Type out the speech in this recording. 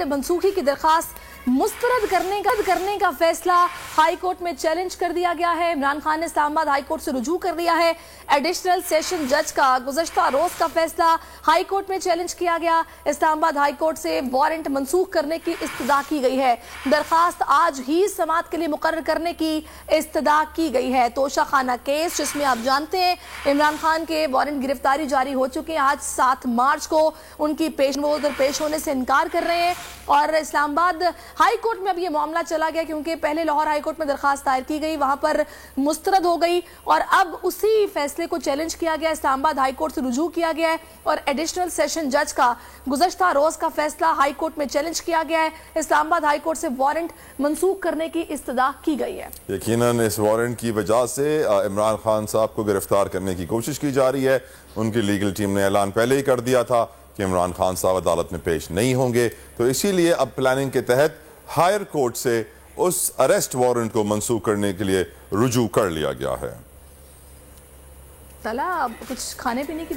منسوخی کی درخواست مسترد کرنے کا فیصلہ ہائی کورٹ میں چیلنج کر دیا گیا ہے۔ عمران خان نے اسلام آباد ہائی کورٹ سے رجوع کر دیا ہے۔ ایڈیشنل سیشن جج کا گزشتہ روز کا فیصلہ ہائی کورٹ میں چیلنج کیا گیا۔ اسلام آباد ہائی کورٹ سے وارنٹ منسوخ کرنے کی استدعا کی گئی ہے۔ درخواست آج ہی سماعت کے لیے مقرر کرنے کی استدعا کی گئی ہے۔ توشہ خانہ کیس جس میں آپ جانتے ہیں عمران خان کے وارنٹ گرفتاری جاری ہو چکے ہیں۔ آج 7 مارچ کو ان کی پیش ہونے سے انکار کر رہے ہیں، اور اسلام آباد ہائی کورٹ میں اب یہ معاملہ چلا گیا کیونکہ پہلے لاہور ہائی کورٹ میں درخواست دائر کی گئی، وہاں پر مسترد ہو گئی، اور اب اسی فیصلے کو چیلنج کیا گیا۔ اسلام آباد ہائی کورٹ سے رجوع کیا گیا ہے اور ایڈیشنل سیشن جج کا گزشتہ روز کا فیصلہ ہائی کورٹ میں چیلنج کیا گیا ہے۔ اسلام آباد ہائی کورٹ سے وارنٹ منسوخ کرنے کی استدعا کی گئی ہے۔ یقیناً اس وارنٹ کی وجہ سے عمران خان صاحب کو گرفتار کرنے کی کوشش کی جا رہی ہے۔ ان کی لیگل ٹیم نے اعلان پہلے ہی کر دیا تھا کہ عمران خان صاحب عدالت میں پیش نہیں ہوں گے، تو اسی لیے اب پلاننگ کے تحت ہائر کورٹ سے اس اریسٹ وارنٹ کو منسوخ کرنے کے لیے رجوع کر لیا گیا ہے۔ طلع کچھ کھانے پینے کی